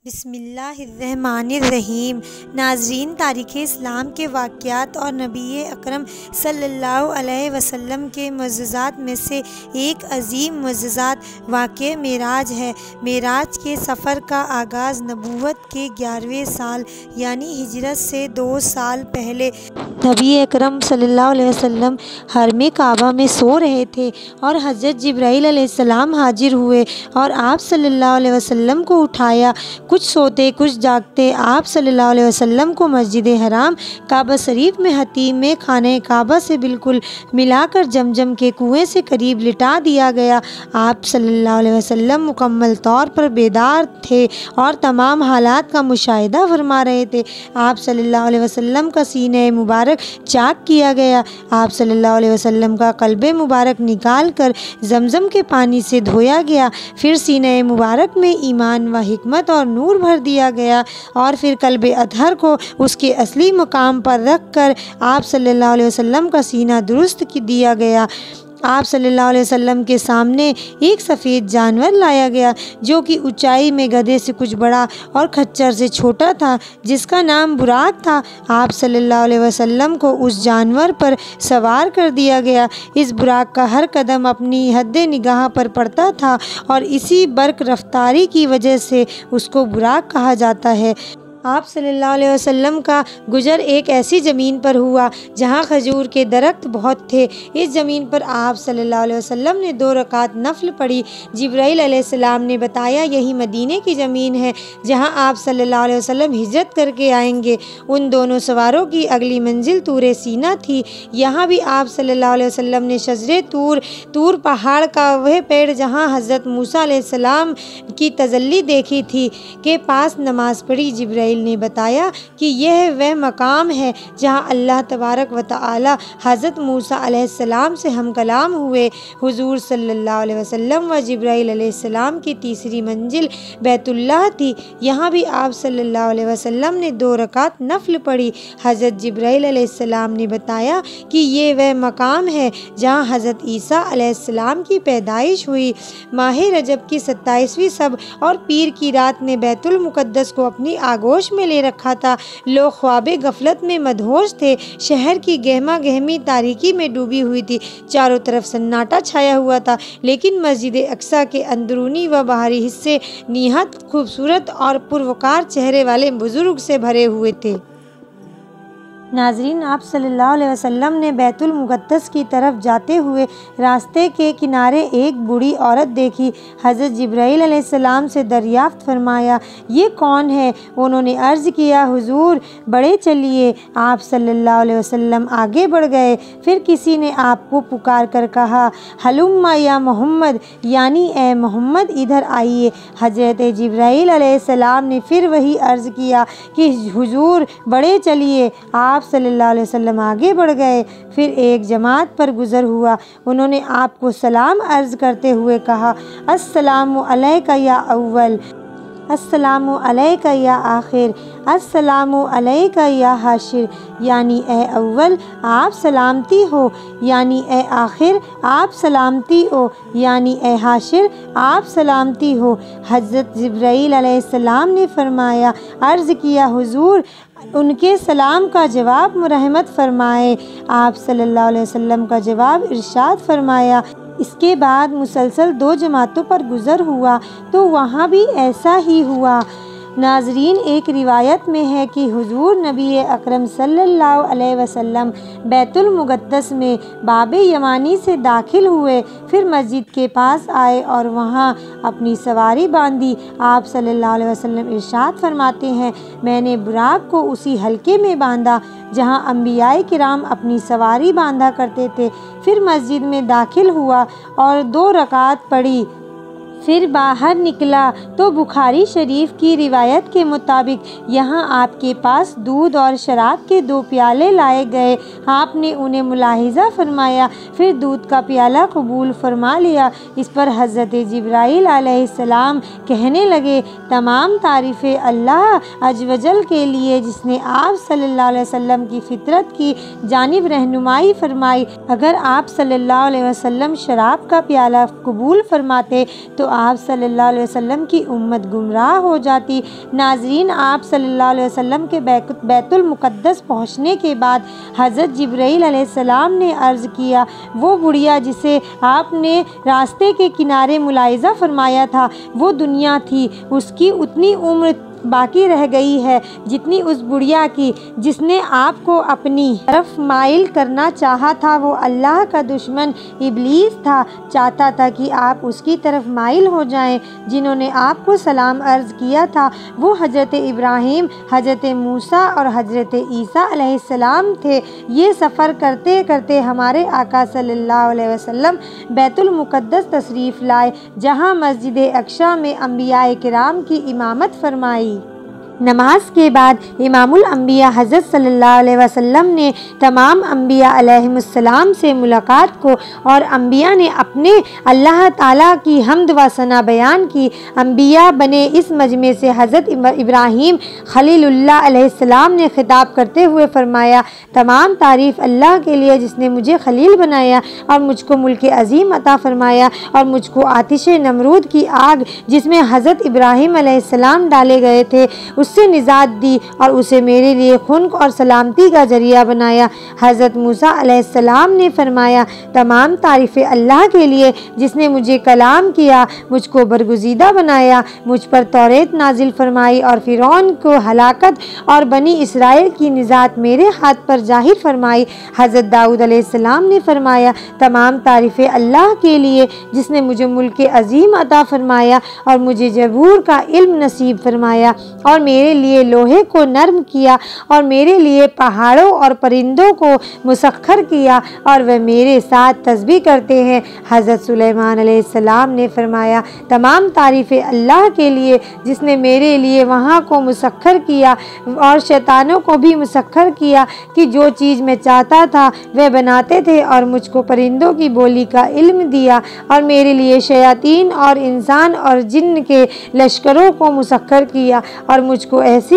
بسم اللہ الرحمن الرحیم۔ ناظرین، تاریخ اسلام کے واقعات اور نبی اکرم صلی اللہ علیہ وسلم کے معجزات میں سے ایک عظیم معجزات واقعہ معراج ہے۔ معراج کے سفر کا آغاز نبوت کے 11ویں سال یعنی ہجرت سے 2 سال پہلے نبی اکرم صلی اللہ علیہ وسلم حرم کعبہ میں سو رہے تھے اور حضرت جبرائیل علیہ السلام حاضر ہوئے اور آپ صلی اللہ علیہ وسلم کو اٹھایا۔ کچھ سوتے کچھ جاگتے آپ صلی اللہ علیہ وسلم کو مسجد حرام کعبہ شریف میں حتیم میں خانہ کعبہ سے بالکل ملا کر زمزم کے کنویں سے قریب لٹا دیا گیا۔ آپ صلی اللہ علیہ وسلم مکمل طور پر بیدار تھے اور تمام حالات کا مشاہدہ فرما رہے تھے۔ آپ صلی اللہ علیہ وسلم کا سینہ مبارک چاک کیا گیا۔ آپ صلی اللہ علیہ وسلم کا قلب مبارک نکال کر زمزم کے پانی سے دھویا گیا، پھر سینہ مبارک میں ایمان و حکمت اور نور بھر دیا گیا اور پھر قلب اطہر کو اس کے اصلی مقام پر رکھ کر آپ صلی اللہ علیہ وسلم کا سینہ درست دیا گیا۔ آپ صلی اللہ علیہ وسلم کے سامنے ایک سفید جانور لایا گیا جو کہ اونچائی میں گدھے سے کچھ بڑا اور خچر سے چھوٹا تھا، جس کا نام براق تھا۔ آپ صلی اللہ علیہ وسلم کو اس جانور پر سوار کر دیا گیا۔ اس براق کا ہر قدم اپنی حد نگاہ پر پڑتا تھا اور اسی برق رفتاری کی وجہ سے اس کو براق کہا جاتا ہے۔ آپ صلی اللہ علیہ وسلم کا گزر ایک ایسی زمین پر ہوا جہاں کھجور کے درخت بہت تھے۔ اس زمین پر آپ صلی اللہ علیہ وسلم نے 2 رکعت نفل پڑھی۔ جبرائیل علیہ السلام نے بتایا یہی مدینے کی زمین ہے جہاں آپ صلی اللہ علیہ وسلم ہجرت کر کے آئیں گے۔ ان دونوں سواروں کی اگلی منزل طور سینا تھی۔ یہاں بھی آپ صلی اللہ علیہ وسلم نے شجرے طور پہاڑ کا وہ پیڑ جہاں حضرت موسیٰ علیہ السلام کی تجلی دیکھی تھی کے پاس نماز پڑھی۔ جبرائیل نے بتایا کہ یہ وہ مقام ہے جہاں اللہ تبارک و تعالی حضرت موسیٰ علیہ السلام سے ہم کلام ہوئے۔ حضور صلی اللہ علیہ وسلم و جبرائیل علیہ السلام کی تیسری منزل بیت اللہ تھی۔ یہاں بھی آپ صلی اللہ علیہ وسلم نے 2 رکعت نفل پڑھی۔ حضرت جبرائیل علیہ السلام نے بتایا کہ یہ وہ مقام ہے جہاں حضرت عیسیٰ علیہ السلام کی پیدائش ہوئی۔ ماہ رجب کی 27ویں شب اور پیر کی رات نے بیت المقدس کو اپنی آغوش میں لے رکھا تھا۔ لوگ خواب غفلت میں مدہوش تھے۔ شہر کی گہما گہمی تاریکی میں ڈوبی ہوئی تھی۔ چاروں طرف سناٹا چھایا ہوا تھا، لیکن مسجد اقصیٰ کے اندرونی و باہری حصے نہایت خوبصورت اور پروقار چہرے والے بزرگ سے بھرے ہوئے تھے۔ ناظرین، آپ صلی اللہ علیہ وسلم نے بیت المقدس کی طرف جاتے ہوئے راستے کے کنارے ایک بوڑھی عورت دیکھی۔ حضرت جبرائیل علیہ السلام سے دریافت فرمایا یہ کون ہے؟ انہوں نے عرض کیا حضور بڑھے چلیے۔ آپ صلی اللہ علیہ وسلم آگے بڑھ گئے۔ پھر کسی نے آپ کو پکار کر کہا ہلم یا محمد، یعنی اے محمد ادھر آئیے۔ حضرت جبرائیل علیہ السلام نے پھر وہی عرض کیا کہ حضور بڑھے چلیے۔ آپ صلی اللہ علیہ وسلم آگے بڑھ گئے۔ پھر ایک جماعت پر گزر ہوا۔ انہوں نے آپ کو سلام عرض کرتے ہوئے کہا السلام علیک یا اول، السلام علیک یا آخر، السلام علیک یا حاشر، یعنی اے اول آپ سلامتی ہو، یعنی اے آخر آپ سلامتی ہو، یعنی اے حاشر آپ سلامتی ہو۔ حضرت جبرائیل علیہ السلام نے فرمایا عرض کیا حضور ان کے سلام کا جواب مرحمت فرمائے۔ آپ صلی اللہ علیہ وسلم کا جواب ارشاد فرمایا۔ اس کے بعد مسلسل 2 جماعتوں پر گزر ہوا تو وہاں بھی ایسا ہی ہوا۔ ناظرین، ایک روایت میں ہے کہ حضور نبی اکرم صلی اللہ علیہ وسلم بیت المقدس میں باب یمانی سے داخل ہوئے، پھر مسجد کے پاس آئے اور وہاں اپنی سواری باندھی۔ آپ صلی اللہ علیہ وسلم ارشاد فرماتے ہیں میں نے براق کو اسی حلقے میں باندھا جہاں انبیاء کرام اپنی سواری باندھا کرتے تھے۔ پھر مسجد میں داخل ہوا اور 2 رکعت پڑھی، پھر باہر نکلا تو بخاری شریف کی روایت کے مطابق یہاں آپ کے پاس دودھ اور شراب کے 2 پیالے لائے گئے۔ آپ نے انہیں ملاحظہ فرمایا، پھر دودھ کا پیالہ قبول فرما لیا۔ اس پر حضرت جبرائیل علیہ السلام کہنے لگے تمام تعریفیں اللہ عز و جل کے لیے جس نے آپ صلی اللہ علیہ وسلم کی فطرت کی جانب رہنمائی فرمائی۔ اگر آپ صلی اللہ علیہ وسلم شراب کا پیالہ قبول فرماتے تو آپ صلی اللہ علیہ وسلم کی امت گمراہ ہو جاتی۔ ناظرین، آپ صلی اللہ علیہ وسلم کے بیت المقدس پہنچنے کے بعد حضرت جبرائیل علیہ السلام نے عرض کیا، وہ بڑھیا جسے آپ نے راستے کے کنارے ملاحظہ فرمایا تھا وہ دنیا تھی، اس کی اتنی عمر باقی رہ گئی ہے جتنی اس بڑھیا کی جس نے آپ کو اپنی طرف مائل کرنا چاہا تھا وہ اللہ کا دشمن ابلیس تھا، چاہتا تھا کہ آپ اس کی طرف مائل ہو جائیں۔ جنہوں نے آپ کو سلام عرض کیا تھا وہ حضرت ابراہیم، حضرت موسیٰ اور حضرت عیسیٰ علیہ السلام تھے۔ یہ سفر کرتے کرتے ہمارے آقا صلی اللہ علیہ وسلم بیت المقدس تشریف لائے، جہاں مسجد اقصیٰ میں انبیاء کرام کی امامت فرمائی۔ نماز کے بعد امام الانبیاء حضرت صلی اللہ علیہ وسلم نے تمام انبیاء علیہم السلام سے ملاقات کو اور انبیاء نے اپنے اللہ تعالیٰ کی حمد و ثنا بیان کی۔ انبیاء بنے اس مجمع سے حضرت ابراہیم خلیل اللہ علیہ السلام نے خطاب کرتے ہوئے فرمایا، تمام تعریف اللہ کے لیے جس نے مجھے خلیل بنایا اور مجھ کو ملک عظیم عطا فرمایا اور مجھ کو آتش نمرود کی آگ جس میں حضرت ابراہیم علیہ السلام ڈالے گئے تھے اس سے نجات دی اور اسے میرے لیے خنق اور سلامتی کا ذریعہ بنایا۔ حضرت موسیٰ علیہ السلام نے فرمایا، تمام تعریف اللہ کے لیے جس نے مجھے کلام کیا، مجھ کو برگزیدہ بنایا، مجھ پر توریت نازل فرمائی اور فرعون کو ہلاکت اور بنی اسرائیل کی نجات میرے ہاتھ پر ظاہر فرمائی۔ حضرت داؤد علیہ السلام نے فرمایا، تمام تعریف اللہ کے لیے جس نے مجھے ملک عظیم عطا فرمایا اور مجھے زبور کا علم نصیب فرمایا اور میرے لیے لوہے کو نرم کیا اور میرے لیے پہاڑوں اور پرندوں کو مسخر کیا اور وہ میرے ساتھ تسبیح کرتے ہیں۔ حضرت سلیمان علیہ السلام نے فرمایا، تمام تعریف اللہ کے لیے جس نے میرے لیے وہاں کو مسخر کیا اور شیطانوں کو بھی مسخر کیا کہ جو چیز میں چاہتا تھا وہ بناتے تھے اور مجھ کو پرندوں کی بولی کا علم دیا اور میرے لیے شیاطین اور انسان اور جن کے لشکروں کو مسخر کیا اور مجھ کو ایسی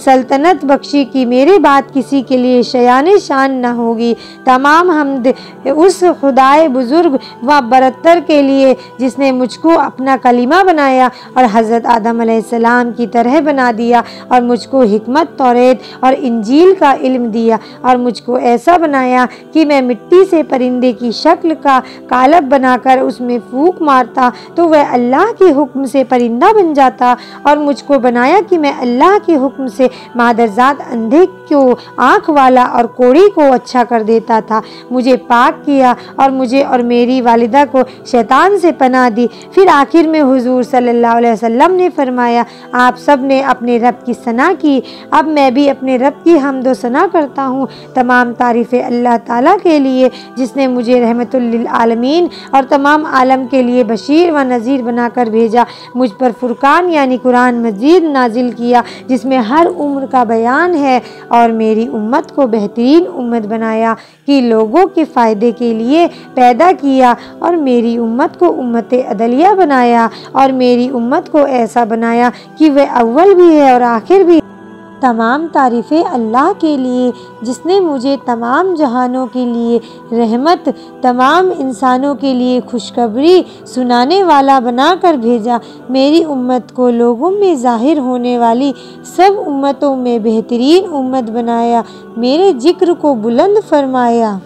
سلطنت بخشی کہ میرے بعد کسی کے لیے شایان شان نہ ہوگی۔ تمام حمد اس خدائے بزرگ و برتر کے لیے جس نے مجھ کو اپنا کلیمہ بنایا اور حضرت آدم علیہ السلام کی طرح بنا دیا اور مجھ کو حکمت، توریت اور انجیل کا علم دیا اور مجھ کو ایسا بنایا کہ میں مٹی سے پرندے کی شکل کا قالب بنا کر اس میں پھونک مارتا تو وہ اللہ کے حکم سے پرندہ بن جاتا اور مجھ کو بنایا کہ میں اللہ کے حکم سے مادرزاد اندھے کو آنکھ والا اور کوڑی کو اچھا کر دیتا تھا۔ مجھے پاک کیا اور مجھے اور میری والدہ کو شیطان سے پناہ دی۔ پھر آخر میں حضور صلی اللہ علیہ وسلم نے فرمایا، آپ سب نے اپنے رب کی ثنا کی، اب میں بھی اپنے رب کی حمد و ثنا کرتا ہوں۔ تمام تعریف اللہ تعالیٰ کے لیے جس نے مجھے رحمت للعالمین اور تمام عالم کے لیے بشیر و نذیر بنا کر بھیجا، مجھ پر فرقان یعنی قرآن مجید نازل کیا جس میں ہر عمر کا بیان ہے اور میری امت کو بہترین امت بنایا کہ لوگوں کے فائدے کے لیے پیدا کیا اور میری امت کو امت عدلیہ بنایا اور میری امت کو ایسا بنایا کہ وہ اول بھی ہے اور آخر بھی۔ تمام تعریفیں اللہ کے لیے جس نے مجھے تمام جہانوں کے لیے رحمت، تمام انسانوں کے لیے خوشخبری سنانے والا بنا کر بھیجا، میری امت کو لوگوں میں ظاہر ہونے والی سب امتوں میں بہترین امت بنایا، میرے ذکر کو بلند فرمایا،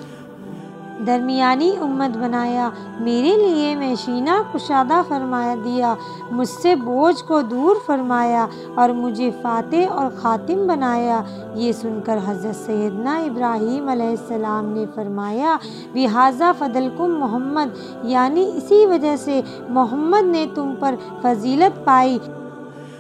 درمیانی امت بنایا، میرے لیے میشینہ کشادہ فرما دیا، مجھ سے بوجھ کو دور فرمایا اور مجھے فاتح اور خاتم بنایا۔ یہ سن کر حضرت سیدنا ابراہیم علیہ السلام نے فرمایا، بِہَذَا فَضَلْكُمْ محمد، یعنی اسی وجہ سے محمد نے تم پر فضیلت پائی۔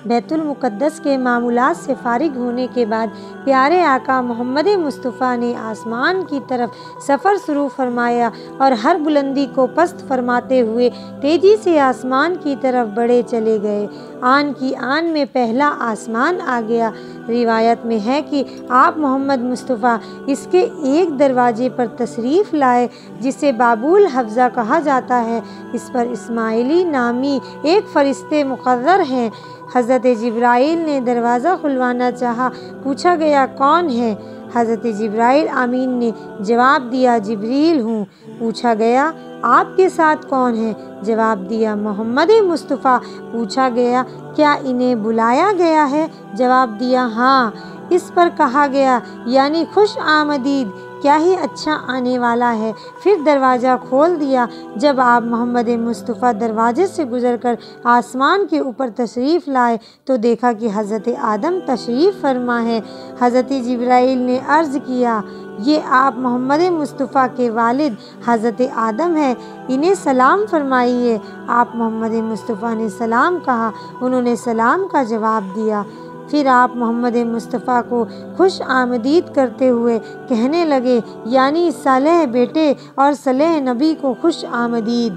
بیت المقدس کے معمولات سے فارغ ہونے کے بعد پیارے آقا محمد مصطفیٰ نے آسمان کی طرف سفر شروع فرمایا اور ہر بلندی کو پست فرماتے ہوئے تیزی سے آسمان کی طرف بڑھے چلے گئے۔ آن کی آن میں پہلا آسمان آ گیا۔ روایت میں ہے کہ آپ محمد مصطفیٰ اس کے ایک دروازے پر تشریف لائے جسے بابول حفظہ کہا جاتا ہے، اس پر اسماعیلی نامی ایک فرشتے مقرر ہیں۔ حضرت جبرائیل نے دروازہ کھلوانا چاہا، پوچھا گیا کون ہے؟ حضرت جبرائیل آمین نے جواب دیا جبریل ہوں۔ پوچھا گیا آپ کے ساتھ کون ہے؟ جواب دیا محمد مصطفیٰ۔ پوچھا گیا کیا انہیں بلایا گیا ہے؟ جواب دیا ہاں۔ اس پر کہا گیا یعنی خوش آمدید، کیا ہی اچھا آنے والا ہے۔ پھر دروازہ کھول دیا۔ جب آپ محمد مصطفیٰ دروازے سے گزر کر آسمان کے اوپر تشریف لائے تو دیکھا کہ حضرت آدم تشریف فرما ہے۔ حضرت جبرائیل نے عرض کیا یہ آپ محمد مصطفیٰ کے والد حضرت آدم ہیں، انہیں سلام فرمائیے۔ آپ محمد مصطفیٰ نے سلام کہا، انہوں نے سلام کا جواب دیا۔ پھر آپ محمد مصطفیٰ کو خوش آمدید کرتے ہوئے کہنے لگے یعنی صالح بیٹے اور صالح نبی کو خوش آمدید۔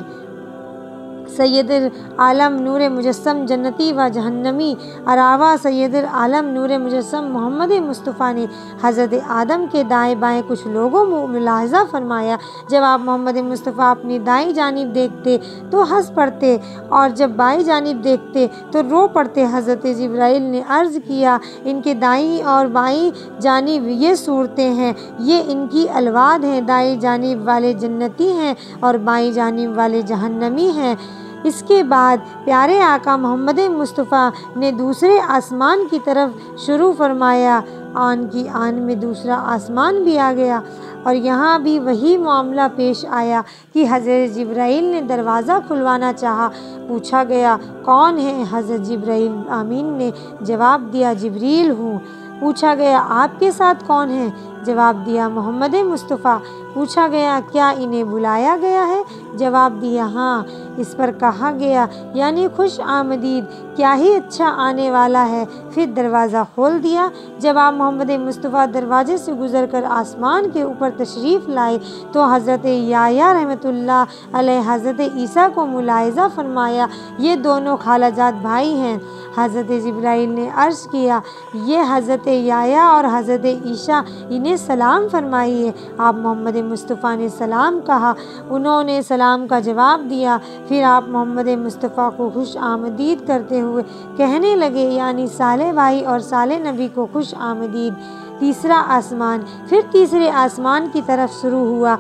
سید العالم نور مجسم جنتی و جہنمی علاوہ سید العالم نور مجسم محمد مصطفیٰ نے حضرت آدم کے دائیں بائیں کچھ لوگوں کو ملاحظہ فرمایا۔ جب آپ محمد مصطفیٰ اپنی دائیں جانب دیکھتے تو ہنس پڑتے اور جب بائیں جانب دیکھتے تو رو پڑتے۔ حضرت جبرائیل نے عرض کیا ان کے دائیں اور بائیں جانب یہ صورتیں ہیں، یہ ان کی الواد ہیں، دائیں جانب والے جنتی ہیں اور بائیں جانب والے جہنمی ہیں۔ اس کے بعد پیارے آقا محمد مصطفیٰ نے دوسرے آسمان کی طرف شروع فرمایا۔ آن کی آن میں دوسرا آسمان بھی آ گیا اور یہاں بھی وہی معاملہ پیش آیا کہ حضرت جبرائیل نے دروازہ کھلوانا چاہا۔ پوچھا گیا کون ہے؟ حضرت جبرائیل آمین نے جواب دیا جبریل ہوں۔ پوچھا گیا آپ کے ساتھ کون ہے؟ جواب دیا محمد مصطفیٰ۔ پوچھا گیا کیا انہیں بلایا گیا ہے؟ جواب دیا ہاں۔ اس پر کہا گیا یعنی خوش آمدید، کیا ہی اچھا آنے والا ہے۔ پھر دروازہ کھول دیا۔ جب آپ محمد مصطفیٰ دروازے سے گزر کر آسمان کے اوپر تشریف لائے تو حضرت یحییٰ رحمۃ اللہ علیہ حضرت عیسیٰ کو ملاحظہ فرمایا، یہ دونوں خالہ جات بھائی ہیں۔ حضرت جبرائیل نے عرض کیا یہ حضرت یحییٰ اور حضرت عیسیٰ، انہیں سلام فرمائیے۔ آپ محمد مصطفیٰ نے سلام کہا، انہوں نے سلام کا جواب دیا۔ پھر آپ محمد مصطفیٰ کو خوش آمدید کرتے ہوئے کہنے لگے یعنی صالح بھائی اور صالح نبی کو خوش آمدید۔ تیسرا آسمان۔ پھر تیسرے آسمان کی طرف شروع ہوا۔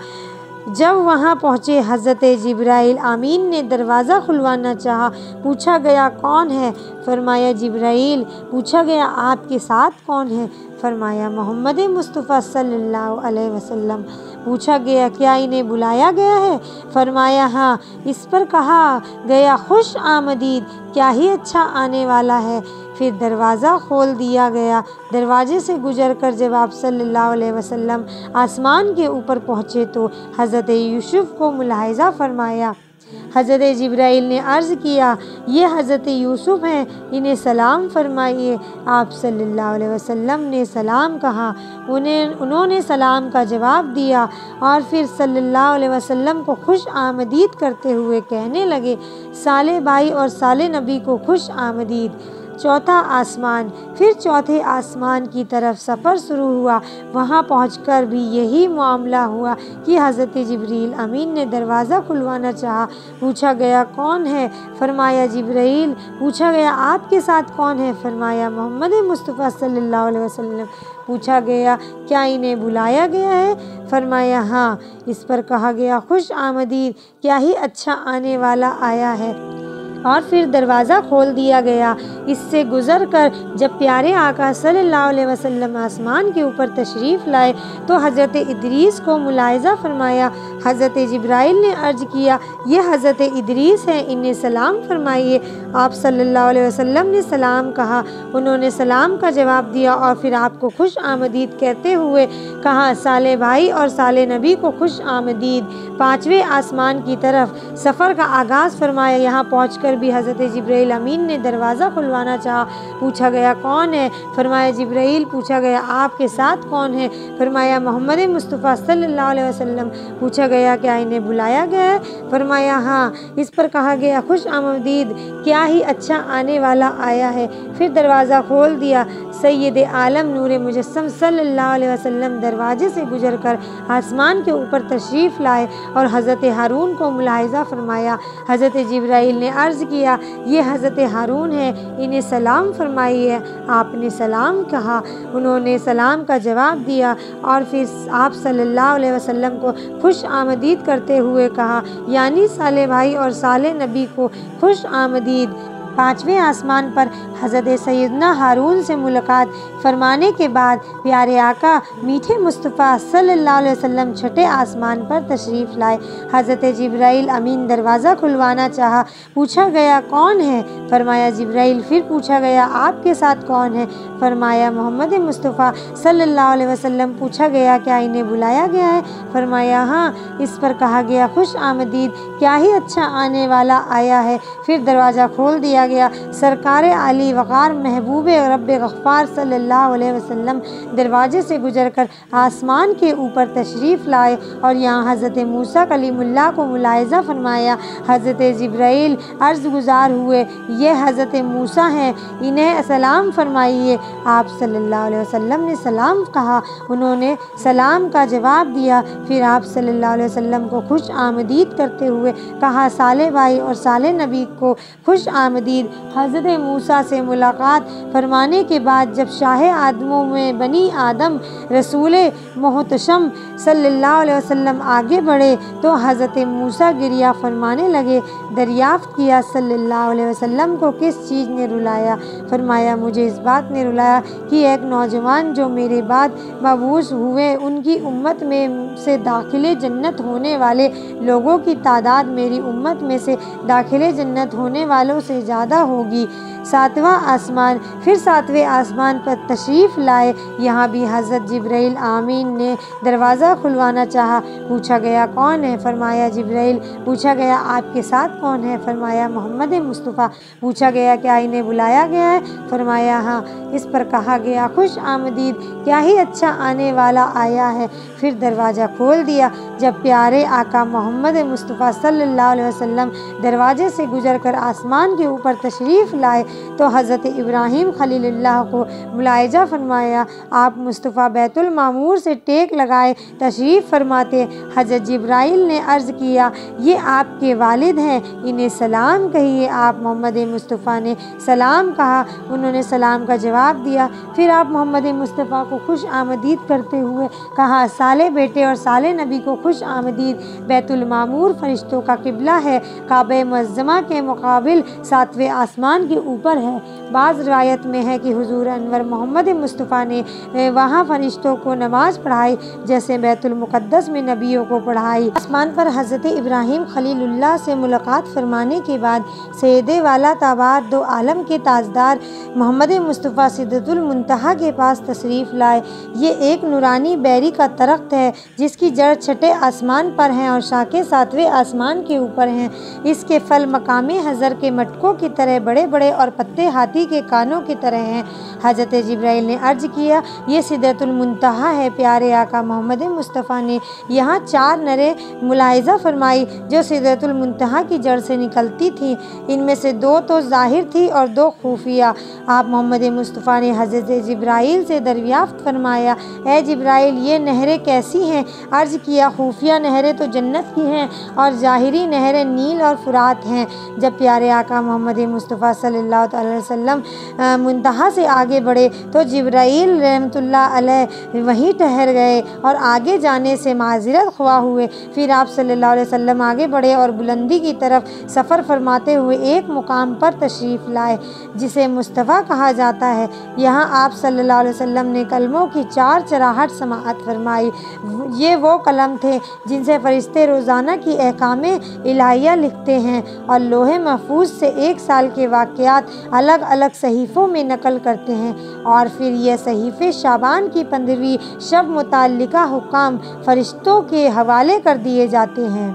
جب وہاں پہنچے حضرت جبرائیل آمین نے دروازہ کھلوانا چاہا۔ پوچھا گیا کون ہے؟ فرمایا جبرائیل۔ پوچھا گیا آپ کے ساتھ کون ہے؟ فرمایا محمد مصطفیٰ صلی اللہ علیہ وسلم۔ پوچھا گیا کیا انہیں بلایا گیا ہے؟ فرمایا ہاں۔ اس پر کہا گیا خوش آمدید، کیا ہی اچھا آنے والا ہے۔ پھر دروازہ کھول دیا گیا۔ دروازے سے گزر کر جب آپ صلی اللہ علیہ وسلم آسمان کے اوپر پہنچے تو حضرت یوسف کو ملاحظہ فرمایا۔ حضرت جبرائیل نے عرض کیا یہ حضرت یوسف ہیں، انہیں سلام فرمائیے۔ آپ صلی اللہ علیہ وسلم نے سلام کہا، انہوں نے سلام کا جواب دیا اور پھر صلی اللہ علیہ وسلم کو خوش آمدید کرتے ہوئے کہنے لگے صالح بھائی اور صالح نبی کو خوش آمدید۔ چوتھا آسمان۔ پھر چوتھے آسمان کی طرف سفر شروع ہوا۔ وہاں پہنچ کر بھی یہی معاملہ ہوا کہ حضرت جبریل امین نے دروازہ کھلوانا چاہا۔ پوچھا گیا کون ہے؟ فرمایا جبرائیل۔ پوچھا گیا آپ کے ساتھ کون ہے؟ فرمایا محمد مصطفیٰ صلی اللہ علیہ وسلم۔ پوچھا گیا کیا انہیں بلایا گیا ہے؟ فرمایا ہاں۔ اس پر کہا گیا خوش آمدید، کیا ہی اچھا آنے والا آیا ہے۔ اور پھر دروازہ کھول دیا گیا۔ اس سے گزر کر جب پیارے آقا صلی اللہ علیہ وسلم آسمان کے اوپر تشریف لائے تو حضرت ادریس کو ملاحظہ فرمایا۔ حضرت جبرائیل نے عرض کیا یہ حضرت ادریس ہیں، انہیں سلام فرمائیے۔ آپ صلی اللہ علیہ وسلم نے سلام کہا، انہوں نے سلام کا جواب دیا اور پھر آپ کو خوش آمدید کہتے ہوئے کہا صالح بھائی اور صالح نبی کو خوش آمدید۔ پانچویں آسمان کی طرف سفر کا آغاز فرمایا۔ یہاں پہنچ کر بھی حضرت جبرائیل امین نے دروازہ کھلوانا چاہا۔ پوچھا گیا کون ہے؟ فرمایا جبرائیل۔ پوچھا گیا آپ کے ساتھ کون ہے؟ فرمایا محمد مصطفیٰ صلی اللہ علیہ وسلم۔ پوچھا گیا کیا انہیں بلایا گیا ہے؟ فرمایا ہاں۔ اس پر کہا گیا خوش آمدید، کیا ہی اچھا آنے والا آیا ہے۔ پھر دروازہ کھول دیا۔ سید عالم نور مجسم صلی اللہ علیہ وسلم دروازے سے گزر کر آسمان کے اوپر تشریف لائے اور حضرت ہارون کو ملاحظہ فرمایا۔ حضرت جبرائیل نے عرض کیا، یہ حضرت ہارون ہے، انہیں سلام فرمائیے۔ آپ نے سلام کہا، انہوں نے سلام کا جواب دیا اور پھر آپ صلی اللہ علیہ وسلم کو خوش آمدید کرتے ہوئے کہا، یعنی صالح بھائی اور صالح نبی کو خوش آمدید۔ پانچویں آسمان پر حضرت سیدنا ہارون سے ملاقات فرمانے کے بعد پیارے آقا میٹھے مصطفیٰ صلی اللہ علیہ وسلم چھٹے آسمان پر تشریف لائے۔ حضرت جبرائیل امین دروازہ کھلوانا چاہا، پوچھا گیا کون ہے؟ فرمایا جبرائیل۔ پھر پوچھا گیا آپ کے ساتھ کون ہے؟ فرمایا محمد مصطفیٰ صلی اللہ علیہ وسلم۔ پوچھا گیا کیا انہیں بلایا گیا ہے؟ فرمایا ہاں۔ اس پر کہا گیا خوش آمدید، کیا ہی اچھا آنے والا آیا ہے۔ پھر دروازہ کھول دیا گیا۔ سرکار علی وقار محبوب رب غفار صلی اللہ علیہ وسلم دروازے سے گزر کر آسمان کے اوپر تشریف لائے اور یہاں حضرت موسیٰ کلیم اللہ کو ملاحظہ فرمایا۔ حضرت جبرائیل عرض گزار ہوئے، یہ حضرت موسیٰ ہیں، انہیں سلام فرمائیے۔ آپ صلی اللہ علیہ وسلم نے سلام کہا، انہوں نے سلام کا جواب دیا۔ پھر آپ صلی اللہ علیہ وسلم کو خوش آمدید کرتے ہوئے کہا، صالح بھائی اور صالح نبی کو خوش آمدید۔ حضرت موسیٰ سے ملاقات فرمانے کے بعد جب شاہ آدموں میں بنی آدم رسول محتشم صلی اللہ علیہ وسلم آگے بڑھے تو حضرت موسیٰ گریہ فرمانے لگے۔ دریافت کیا صلی اللہ علیہ وسلم کو کس چیز نے رلایا؟ فرمایا مجھے اس بات نے رلایا کہ ایک نوجوان جو میرے بعد مبعوث ہوئے ان کی امت میں سے داخل جنت ہونے والے لوگوں کی تعداد میری امت میں سے داخل جنت ہونے والوں سے زیادہ ہوگی۔ ساتواں آسمان، پھر ساتویں آسمان پر تشریف لائے۔ یہاں بھی حضرت جبرائیل آمین نے دروازہ کھلوانا چاہا، پوچھا گیا کون ہے؟ فرمایا جبرائیل۔ پوچھا گیا آپ کے ساتھ کون ہے؟ فرمایا محمد مصطفیٰ۔ پوچھا گیا کیا انہیں بلایا گیا ہے؟ فرمایا ہاں۔ اس پر کہا گیا خوش آمدید، کیا ہی اچھا آنے والا آیا ہے۔ پھر دروازہ کھول دیا۔ جب پیارے آقا محمد مصطفیٰ صلی اللہ علیہ وسلم دروازے سے گزر کر آسمان کے اوپر تشریف لائے تو حضرت ابراہیم خلیل اللہ کو ملاحظہ فرمایا۔ آپ مصطفیٰ بیت المعمور سے ٹیک لگائے تشریف فرماتے۔ حضرت جبرائیل نے عرض کیا یہ آپ کے والد ہیں، انہیں سلام کہیے۔ آپ محمد مصطفیٰ نے سلام کہا، انہوں نے سلام کا جواب دیا۔ پھر آپ محمد مصطفیٰ کو خوش آمدید کرتے ہوئے کہا، صالح بیٹے اور صالح نبی کو خوش آمدید۔ بیت المعمور فرشتوں کا قبلہ ہے، کعبہ معظمہ کے مقابل ساتویں آسمان کے اوپر ہے۔ بعض روایت میں ہے کہ حضور انور محمد مصطفیٰ نے وہاں فرشتوں کو نماز پڑھائی جیسے بیت المقدس میں نبیوں کو پڑھائی۔ آسمان پر حضرت ابراہیم خلیل اللہ سے ملاقات فرمانے کے بعد سید والا تابار دو عالم کے تاجدار محمد مصطفیٰ سدرۃ المنتہا کے پاس تشریف لائے۔ یہ ایک نورانی بیری کا درخت ہے جس کی جڑ چھٹے آسمان پر ہیں اور شاخیں ساتویں آسمان کے اوپر ہیں۔ اس کے پھل مقام حضر کے مٹکوں کی طرح بڑے بڑے اور پتے ہاتھی کے کانوں کی طرح ہیں۔ حضرت جبرائیل نے عرض کیا یہ سدرۃ المنتہا ہے۔ پیارے آقا محمد مصطفیٰ نے یہاں 4 نریں ملاحظہ فرمائی جو سدرۃ المنتہا کی جڑ سے نکلتی تھیں، ان میں سے 2 تو ظاہر تھی اور 2 خفیہ۔ آپ محمد مصطفیٰ نے حضرت جبرائیل سے دریافت فرمایا، اے جبرائیل یہ نہریں کیسی ہیں؟ عرض کیا خفیہ نہریں تو جنت کی ہیں اور ظاہری نہریں نیل اور فرات ہیں۔ جب پیارے آقا محمد مصطفیٰ صلی اللہ علیہ وسلم منتہا سے آگے بڑھے تو جبرائیل رحمۃ اللہ علیہ وہیں ٹھہر گئے اور آگے جانے سے معذرت خواہ ہوئے۔ پھر آپ صلی اللہ علیہ وسلم آگے بڑھے اور بلندی کی طرف سفر فرماتے ہوئے ایک مقام پر تشریف لائے جسے مصطفیٰ کہا جاتا ہے۔ یہاں آپ صلی اللہ علیہ وسلم نے کلموں کی 4 چراہٹ سماعت فرمائی۔ یہ وہ قلم تھے جن سے فرشتے روزانہ کی احکام الہیہ لکھتے ہیں اور لوح محفوظ سے 1 سال کے واقعات الگ الگ صحیفوں میں نقل کرتے ہیں، اور پھر یہ صحیفے شعبان کی 15ویں شب متعلقہ حکام فرشتوں کے حوالے کر دیے جاتے ہیں۔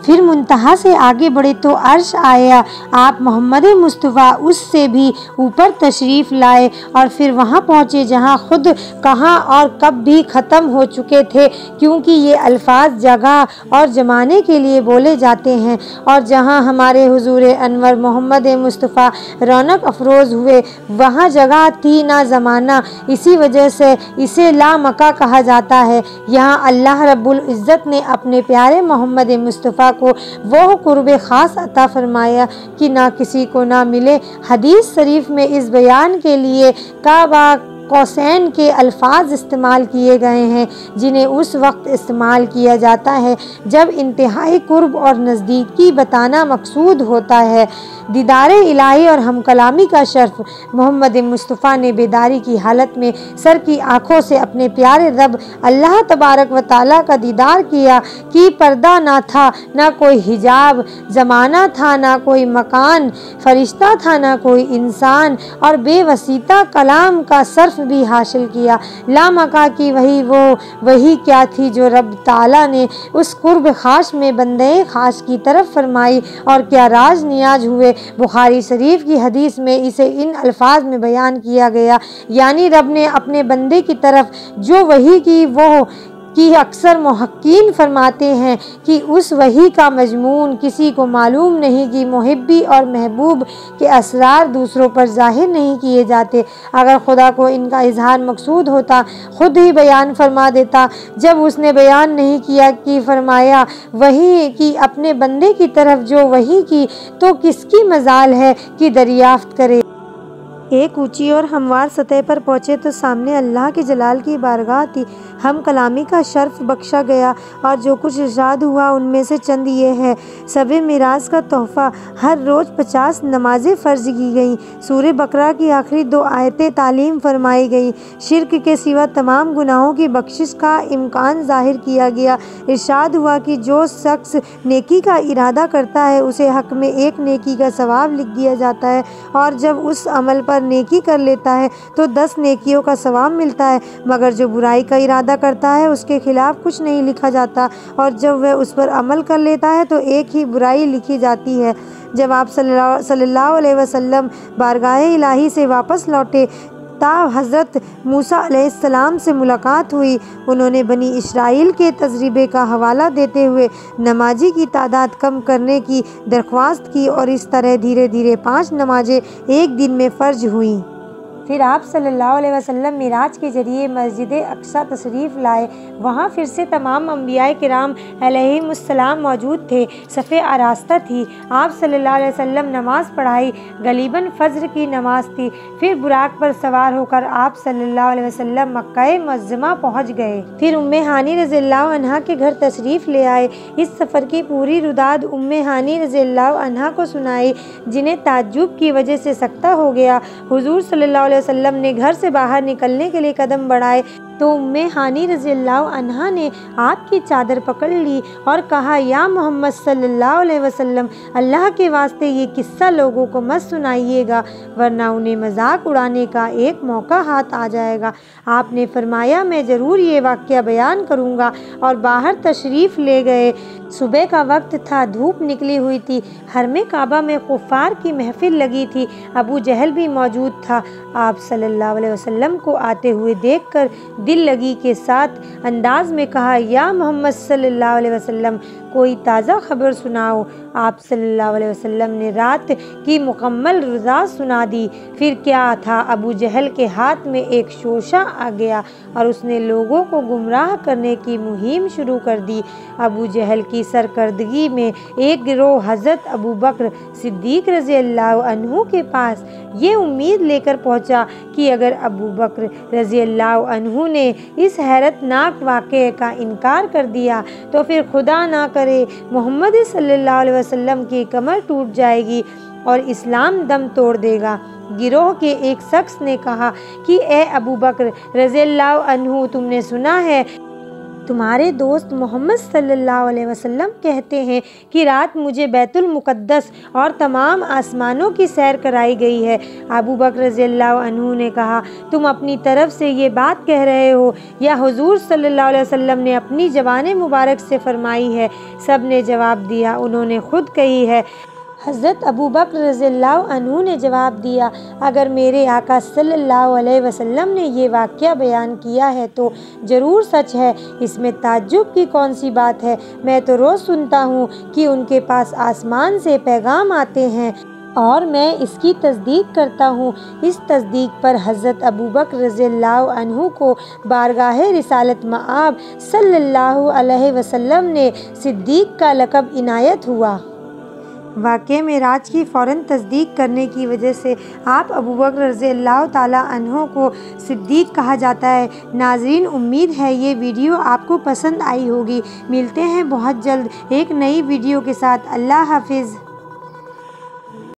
پھر منتہا سے آگے بڑھے تو عرش آیا، آپ محمد مصطفیٰ اس سے بھی اوپر تشریف لائے اور پھر وہاں پہنچے جہاں خود کہاں اور کب بھی ختم ہو چکے تھے، کیونکہ یہ الفاظ جگہ اور زمانے کے لیے بولے جاتے ہیں، اور جہاں ہمارے حضور انور محمد مصطفیٰ رونق افروز ہوئے وہاں جگہ تھی نہ زمانہ، اسی وجہ سے اسے لامکہ کہا جاتا ہے۔ یہاں اللہ رب العزت نے اپنے پیارے محمد مصطفیٰ کو وہ قرب خاص عطا فرمایا کہ نہ کسی کو نہ ملے۔ حدیث شریف میں اس بیان کے لیے کعبہ قوسین کے الفاظ استعمال کیے گئے ہیں، جنہیں اس وقت استعمال کیا جاتا ہے جب انتہائی قرب اور نزدیکی بتانا مقصود ہوتا ہے۔ دیدار الہی اور ہم کلامی کا شرف محمد مصطفیٰ نے بیداری کی حالت میں سر کی آنکھوں سے اپنے پیارے رب اللہ تبارک و تعالیٰ کا دیدار کیا کہ پردہ نہ تھا، نہ کوئی حجاب، زمانہ تھا نہ کوئی مکان، فرشتہ تھا نہ کوئی انسان، اور بے واسطہ کلام کا صرف بھی حاصل کیا۔ لامکہ کی وہی کیا تھی جو رب تعالیٰ نے اس قرب خاص میں بندے خاص کی طرف فرمائی، اور کیا راز نیاز ہوئے۔ بخاری شریف کی حدیث میں اسے ان الفاظ میں بیان کیا گیا، یعنی رب نے اپنے بندے کی طرف جو وحی کی وہ کہ اکثر محققین فرماتے ہیں کہ اس وحی کا مضمون کسی کو معلوم نہیں کہ محبی اور محبوب کے اسرار دوسروں پر ظاہر نہیں کیے جاتے۔ اگر خدا کو ان کا اظہار مقصود ہوتا خود ہی بیان فرما دیتا، جب اس نے بیان نہیں کیا کہ فرمایا وحی کی اپنے بندے کی طرف جو وحی کی، تو کس کی مجال ہے کہ دریافت کرے۔ ایک اونچی اور ہموار سطح پر پہنچے تو سامنے اللہ کے جلال کی بارگاہ تھی۔ ہم کلامی کا شرف بخشا گیا، اور جو کچھ ارشاد ہوا ان میں سے چند یہ ہے۔ شب معراج کا تحفہ، ہر روز 50 نمازیں فرض کی گئیں۔ سورہ بقرہ کی آخری 2 آیتیں تعلیم فرمائی گئیں۔ شرک کے سوا تمام گناہوں کی بخشش کا امکان ظاہر کیا گیا۔ ارشاد ہوا کہ جو شخص نیکی کا ارادہ کرتا ہے اسے حق میں 1 نیکی کا ثواب لکھ دیا جاتا ہے، اور جب اس عمل پر نیکی کر لیتا ہے تو 10 نیکیوں کا ثواب ملتا ہے، مگر جو برائی کا ارادہ کرتا ہے اس کے خلاف کچھ نہیں لکھا جاتا، اور جب وہ اس پر عمل کر لیتا ہے تو 1 ہی برائی لکھی جاتی ہے۔ جب آپ صلی اللہ علیہ وسلم بارگاہ الہی سے واپس لوٹے تا حضرت موسیٰ علیہ السلام سے ملاقات ہوئی۔ انہوں نے بنی اسرائیل کے تجربے کا حوالہ دیتے ہوئے نمازی کی تعداد کم کرنے کی درخواست کی، اور اس طرح دھیرے دھیرے 5 نمازیں ایک دن میں فرض ہوئیں۔ پھر آپ صلی اللہ علیہ وسلم معراج کے ذریعے مسجد اقصیٰ تشریف لائے۔ وہاں پھر سے تمام انبیاء کرام علیہم السلام موجود تھے۔ صف آراستہ تھی۔ آپ صلی اللہ علیہ وسلم نماز پڑھائی، غالباً فجر کی نماز تھی۔ پھر براق پر سوار ہو کر آپ صلی اللہ علیہ وسلم مکہ معظمہ پہنچ گئے۔ پھر ام ہانی رضی اللہ عنہا کے گھر تشریف لے آئے۔ اس سفر کی پوری رداد ام ہانی رضی اللہ عنہا کو سنائی، جنہیں تعجب کی وجہ سے سکتہ ہو گیا۔ حضور صلی اللہ علیہ وسلم نے گھر سے باہر نکلنے کے لیے قدم بڑھائے تو ام ہانی رضی اللہ عنہا نے آپ کی چادر پکڑ لی اور کہا، یا محمد صلی اللہ علیہ وسلم، اللہ کے واسطے یہ قصہ لوگوں کو مت سنائیے گا، ورنہ انہیں مذاق اڑانے کا ایک موقع ہاتھ آ جائے گا۔ آپ نے فرمایا، میں ضرور یہ واقعہ بیان کروں گا، اور باہر تشریف لے گئے۔ صبح کا وقت تھا، دھوپ نکلی ہوئی تھی۔ حرم کعبہ میں کفار کی محفل لگی تھی۔ ابو جہل بھی موجود تھا۔ آپ صلی اللہ علیہ وسلم کو آتے ہوئے دیکھ کر دل لگی کے ساتھ انداز میں کہا، یا محمد صلی اللہ علیہ وسلم، کوئی تازہ خبر سناؤ۔ آپ صلی اللہ علیہ وسلم نے رات کی مکمل رضا سنا دی۔ پھر کیا تھا، ابو جہل کے ہاتھ میں ایک شوشہ آ گیا اور اس نے لوگوں کو گمراہ کرنے کی مہم شروع کر دی۔ ابو جہل کی سرکردگی میں ایک گروہ حضرت ابو بکر صدیق رضی اللہ عنہ کے پاس یہ امید لے کر پہنچا کہ اگر ابو بکر رضی اللہ عنہ نے اس حیرت ناک واقعے کا انکار کر دیا تو پھر خدا نہ کرے محمد صلی اللہ علیہ وسلم کی کمر ٹوٹ جائے گی اور اسلام دم توڑ دے گا۔ گروہ کے ایک شخص نے کہا کہ اے ابو بکر رضی اللہ عنہ، تم نے سنا ہے تمہارے دوست محمد صلی اللہ علیہ وسلم کہتے ہیں کہ رات مجھے بیت المقدس اور تمام آسمانوں کی سیر کرائی گئی ہے۔ ابو بکر رضی اللہ عنہ نے کہا، تم اپنی طرف سے یہ بات کہہ رہے ہو یا حضور صلی اللہ علیہ وسلم نے اپنی زبان مبارک سے فرمائی ہے؟ سب نے جواب دیا، انہوں نے خود کہی ہے۔ حضرت ابو بکر رضی اللہ عنہ نے جواب دیا، اگر میرے آقا صلی اللہ علیہ وسلم نے یہ واقعہ بیان کیا ہے تو ضرور سچ ہے، اس میں تعجب کی کون سی بات ہے؟ میں تو روز سنتا ہوں کہ ان کے پاس آسمان سے پیغام آتے ہیں اور میں اس کی تصدیق کرتا ہوں۔ اس تصدیق پر حضرت ابو بکر رضی اللہ عنہ کو بارگاہ رسالت مآب صلی اللہ علیہ وسلم نے صدیق کا لقب عنایت ہوا۔ واقعہ معراج کی فوراً تصدیق کرنے کی وجہ سے آپ ابو بکر رضی اللہ تعالیٰ عنہ کو صدیق کہا جاتا ہے۔ ناظرین، امید ہے یہ ویڈیو آپ کو پسند آئی ہوگی۔ ملتے ہیں بہت جلد ایک نئی ویڈیو کے ساتھ۔ اللہ حافظ۔